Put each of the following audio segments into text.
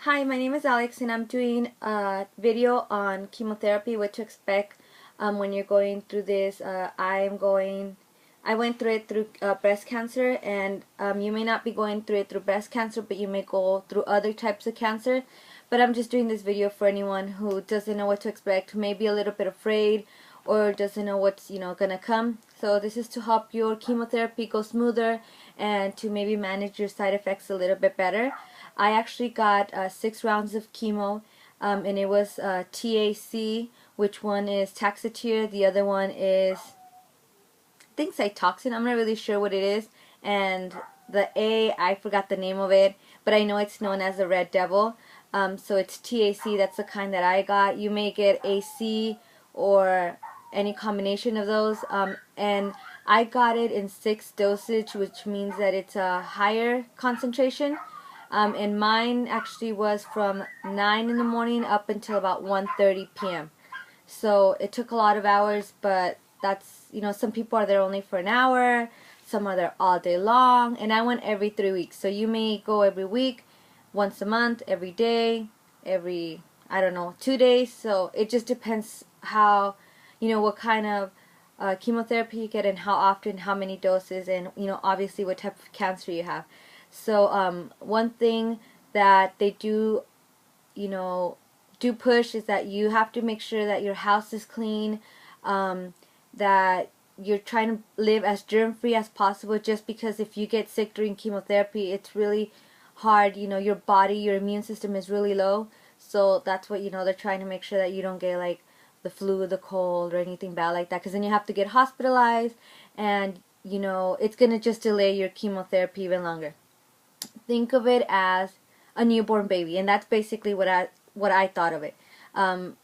Hi, my name is Alex and I'm doing a video on chemotherapy, what to expect when you're going through this. I went through it through breast cancer, and you may not be going through it through breast cancer, but you may go through other types of cancer. But I'm just doing this video for anyone who doesn't know what to expect, who may be a little bit afraid or doesn't know what's gonna come. So this is to help your chemotherapy go smoother and to maybe manage your side effects a little bit better. I actually got 6 rounds of chemo, and it was TAC, which one is Taxotere, the other one is, I think, Cytoxin. I'm not really sure what it is, and the I forgot the name of it, but I know it's known as the Red Devil. So it's TAC, that's the kind that I got. You may get AC or any combination of those, and I got it in 6 dosage, which means that it's a higher concentration. And mine actually was from 9 in the morning up until about 1:30 p.m. So it took a lot of hours, but that's, some people are there only for an hour, some are there all day long, and I went every 3 weeks. So you may go every week, once a month, every day, every, I don't know, 2 days. So it just depends how, what kind of chemotherapy you get and how often, how many doses, and, obviously what type of cancer you have. So one thing that they do, do push is that you have to make sure that your house is clean, that you're trying to live as germ-free as possible, just because if you get sick during chemotherapy, it's really hard. Your body, your immune system is really low. So that's what, they're trying to make sure that you don't get like the flu, the cold, or anything bad like that, because then you have to get hospitalized, and, it's going to just delay your chemotherapy even longer. Think of it as a newborn baby, and that's basically what I thought of it.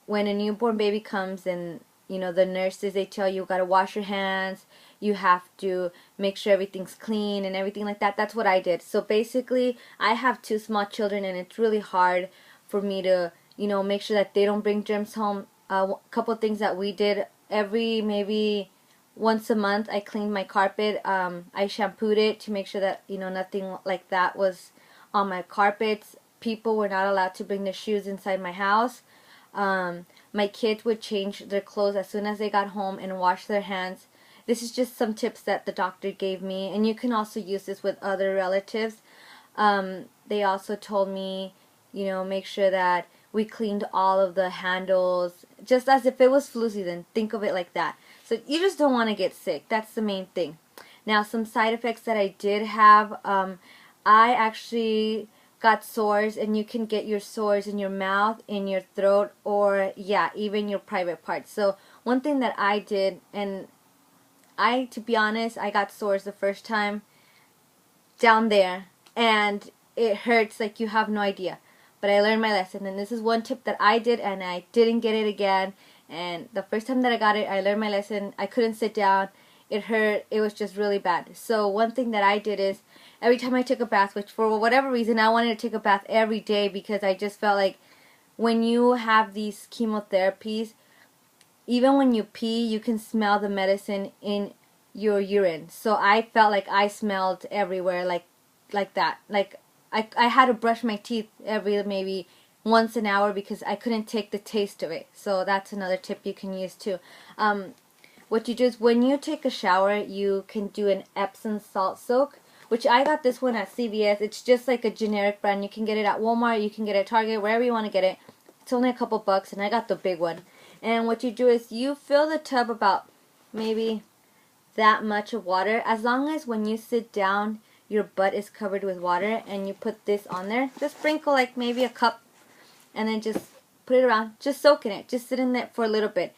When a newborn baby comes, and the nurses, they tell you gotta wash your hands, you have to make sure everything's clean and everything like that. That's what I did. So basically, I have 2 small children, and it's really hard for me to make sure that they don't bring germs home. A couple of things that we did: every maybe once a month, I cleaned my carpet. I shampooed it to make sure that nothing like that was on my carpets. People were not allowed to bring their shoes inside my house. My kids would change their clothes as soon as they got home and wash their hands. This is just some tips that the doctor gave me, and you can also use this with other relatives. They also told me, make sure that we cleaned all of the handles, just as if it was flu season. Think of it like that. So you just don't want to get sick. That's the main thing. Now, some side effects that I did have, I actually got sores, and you can get your sores in your mouth, in your throat, or even your private parts. So one thing that I did, and to be honest, I got sores the first time down there, and it hurts like you have no idea. But I learned my lesson, and this is one tip that I did, and I didn't get it again. And the first time that I got it, I learned my lesson. I couldn't sit down. It hurt. It was just really bad. So one thing that I did is, every time I took a bath, which for whatever reason I wanted to take a bath every day, because I just felt like when you have these chemotherapies, even when you pee, you can smell the medicine in your urine. So I felt like I smelled everywhere, like that. Like I had to brush my teeth every maybe once an hour because I couldn't take the taste of it. So that's another tip you can use too. What you do is, when you take a shower, you can do an Epsom salt soak, which I got this one at CVS. It's just like a generic brand. You can get it at Walmart, you can get it at Target, wherever you want to get it. It's only a couple bucks, and I got the big one. And what you do is, you fill the tub about maybe that much of water, as long as when you sit down, your butt is covered with water, and you put this on there. Just sprinkle like maybe a cup, and then just put it around. Just soak in it. Just sit in there for a little bit.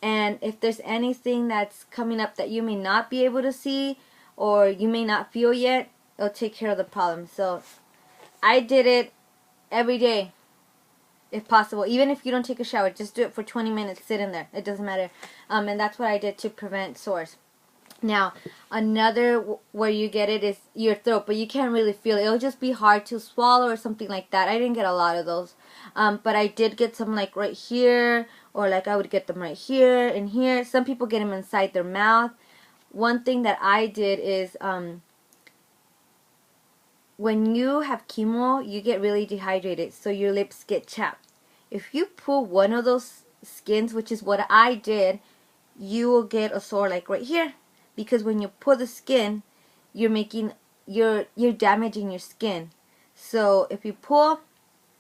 And if there's anything that's coming up that you may not be able to see, or you may not feel yet, it'll take care of the problem. So I did it every day, if possible. Even if you don't take a shower, just do it for 20 minutes. Sit in there. It doesn't matter. And that's what I did to prevent sores. Now, another where you get it is your throat, but you can't really feel it. It'll just be hard to swallow or something like that. I didn't get a lot of those, but I did get some like right here, or like I would get them right here and here. Some people get them inside their mouth. One thing that I did is when you have chemo, you get really dehydrated, so your lips get chapped. If you pull one of those skins, which is what I did, you will get a sore like right here, because when you pull the skin, you're damaging your skin. So if you pull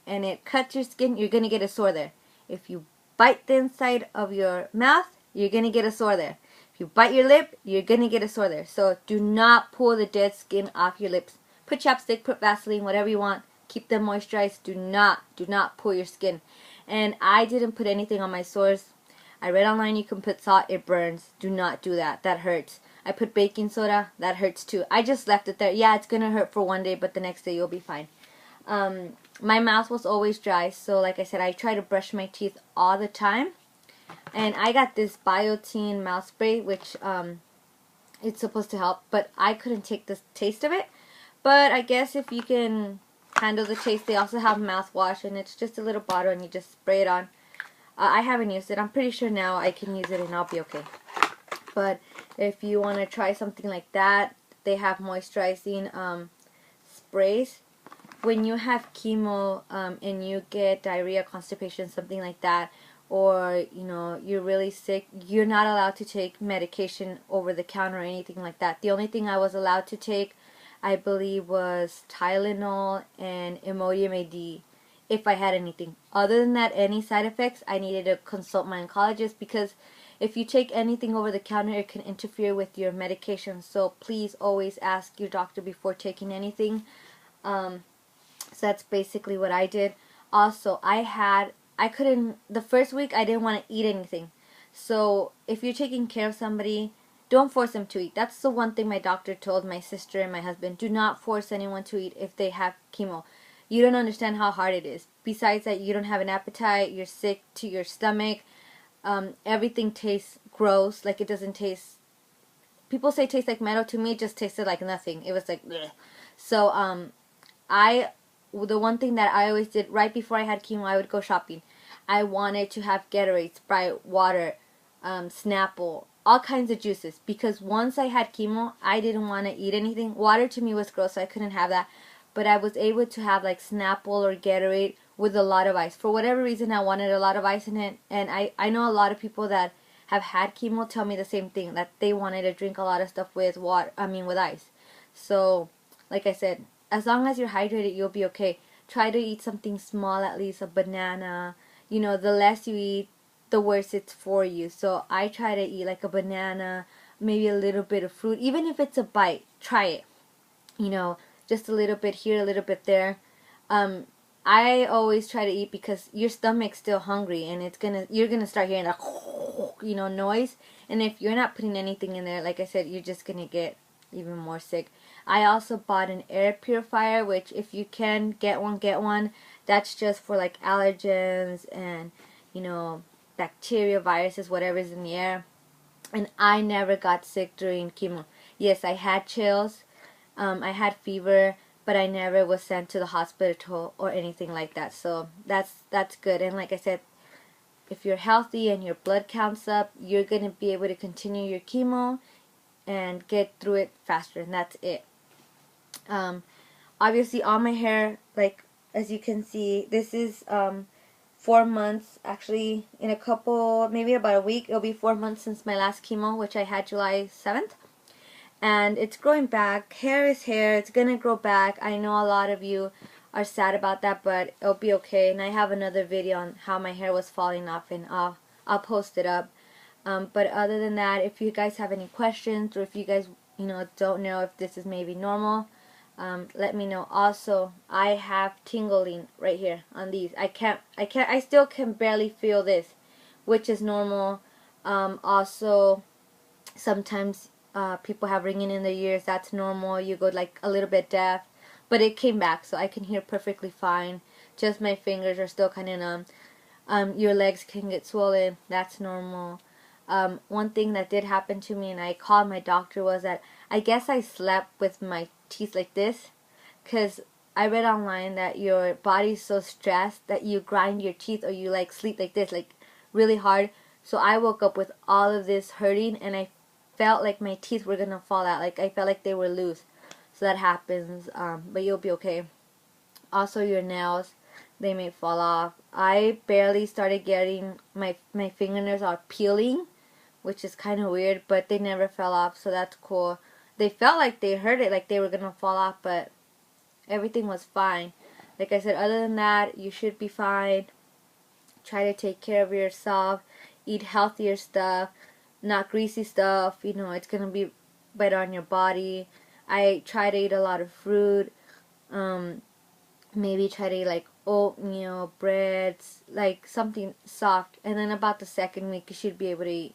and it cuts your skin, you're gonna get a sore there. If you bite the inside of your mouth, you're gonna get a sore there. If you bite your lip, you're gonna get a sore there. So do not pull the dead skin off your lips. Put chapstick, put Vaseline, whatever you want. Keep them moisturized. Do not pull your skin. And I didn't put anything on my sores. I read online you can put salt, it burns. Do not do that. That hurts. I put baking soda, that hurts too. I just left it there. Yeah, it's gonna hurt for one day, but the next day you'll be fine. My mouth was always dry, so like I said, I try to brush my teeth all the time. And I got this Biotine mouth spray, which it's supposed to help, but I couldn't take the taste of it. But I guess if you can handle the taste, they also have mouthwash, and it's just a little bottle, and you just spray it on. I haven't used it. I'm pretty sure now I can use it, and I'll be okay. But if you want to try something like that, they have moisturizing sprays. When you have chemo and you get diarrhea, constipation, something like that, or you're really sick, you're not allowed to take medication over the counter or anything like that. The only thing I was allowed to take, I believe, was Tylenol and Imodium AD if I had anything. Other than that, any side effects, I needed to consult my oncologist, because if you take anything over the counter, it can interfere with your medication. So please always ask your doctor before taking anything. So that's basically what I did. Also, the first week I didn't want to eat anything. So if you're taking care of somebody, don't force them to eat. That's the one thing my doctor told my sister and my husband. Do not force anyone to eat if they have chemo. You don't understand how hard it is. Besides that, you don't have an appetite, you're sick to your stomach. Everything tastes gross, like it doesn't taste, people say it tastes like metal. To me, it just tasted like nothing. It was like bleh. So the one thing that I always did right before I had chemo, I would go shopping. I wanted to have Gatorade, Sprite, water, Snapple, all kinds of juices, because once I had chemo, I didn't want to eat anything. Water to me was gross, so I couldn't have that. But I was able to have like Snapple or Gatorade with a lot of ice. For whatever reason, I wanted a lot of ice in it, and I know a lot of people that have had chemo tell me the same thing, that they wanted to drink a lot of stuff with with ice. So, like I said, as long as you're hydrated, you'll be okay. Try to eat something small, at least a banana. The less you eat, the worse it's for you. So I try to eat like a banana, maybe a little bit of fruit. Even if it's a bite, try it. Just a little bit here, a little bit there. I always try to eat, because your stomach's still hungry, and you're gonna start hearing that noise. And if you're not putting anything in there, like I said, you're just gonna get even more sick. I also bought an air purifier, which if you can get one, get one. That's just for like allergens and bacteria, viruses, whatever's in the air. And I never got sick during chemo. Yes, I had chills, I had fever, but I never was sent to the hospital or anything like that. So that's good. And like I said, if you're healthy and your blood counts up, you're going to be able to continue your chemo and get through it faster, and that's it. Obviously, all my hair, like as you can see, this is 4 months. Actually, in a couple, maybe about a week, it'll be 4 months since my last chemo, which I had July 7th. And it's growing back. Hair is hair. It's gonna grow back. I know a lot of you are sad about that, but it'll be okay. And I have another video on how my hair was falling off, and I'll post it up. But other than that, if you guys have any questions, or if you guys don't know if this is maybe normal, let me know. Also, I have tingling right here on these. I still can barely feel this, which is normal. Also, sometimes people have ringing in their ears. That's normal. You go like a little bit deaf, but it came back, so I can hear perfectly fine. Just my fingers are still kind of numb. Your legs can get swollen. That's normal. One thing that did happen to me, and I called my doctor, was that I guess I slept with my teeth like this, because I read online that your body's so stressed that you grind your teeth, or you like sleep like this, like really hard. So I woke up with all of this hurting, and I felt like my teeth were gonna fall out. Like I felt like they were loose. So that happens, but you'll be okay. Also, your nails, they may fall off. I barely started getting my fingernails are peeling, which is kind of weird, but they never fell off, so that's cool. They felt like they hurt it, like they were gonna fall off, but everything was fine. Like I said, other than that, you should be fine. Try to take care of yourself. Eat healthier stuff, not greasy stuff. You know, it's gonna be better on your body. I try to eat a lot of fruit. Um, Maybe try to eat like oatmeal, breads, like something soft. And then about the second week, you should be able to eat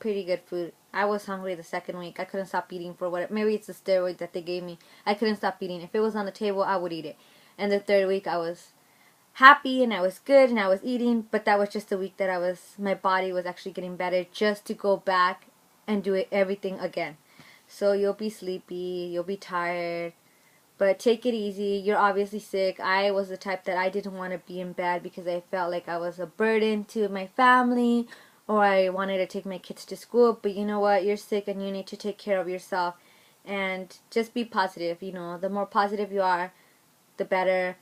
pretty good food. I was hungry the second week. I couldn't stop eating for what. Maybe it's the steroids that they gave me. I couldn't stop eating. If it was on the table, I would eat it. And the third week, I was happy and I was good and I was eating. But that was just the week that my body was actually getting better, just to go back and do everything again. So you'll be sleepy. You'll be tired. But take it easy. You're obviously sick. I was the type that I didn't want to be in bed because I felt like I was a burden to my family, or I wanted to take my kids to school. But you know what? You're sick and you need to take care of yourself. And just be positive. You know, the more positive you are, the better.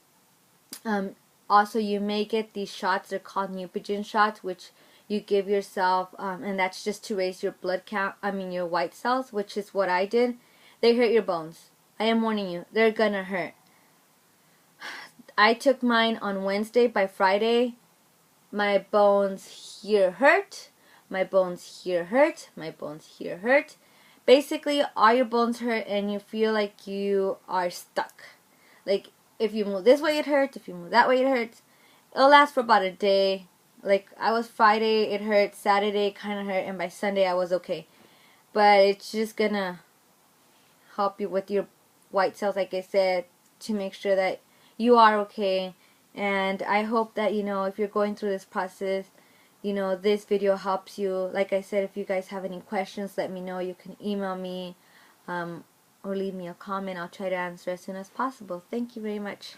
Also, you may get these shots. They're called Neupogen shots, which you give yourself. And that's just to raise your blood count. Your white cells, which is what I did. They hurt your bones. I am warning you, they're gonna hurt. I took mine on Wednesday. By Friday, my bones here hurt, my bones here hurt, my bones here hurt. Basically, all your bones hurt and you feel like you are stuck. Like, if you move this way it hurts, if you move that way it hurts. It'll last for about a day. Like, I was Friday, it hurt, Saturday kind of hurt, and by Sunday I was okay. But it's just gonna help you with your white cells, like I said, to make sure that you are okay. And I hope that, if you're going through this process, this video helps you. Like I said, if you guys have any questions, let me know. You can email me or leave me a comment. I'll try to answer as soon as possible. Thank you very much.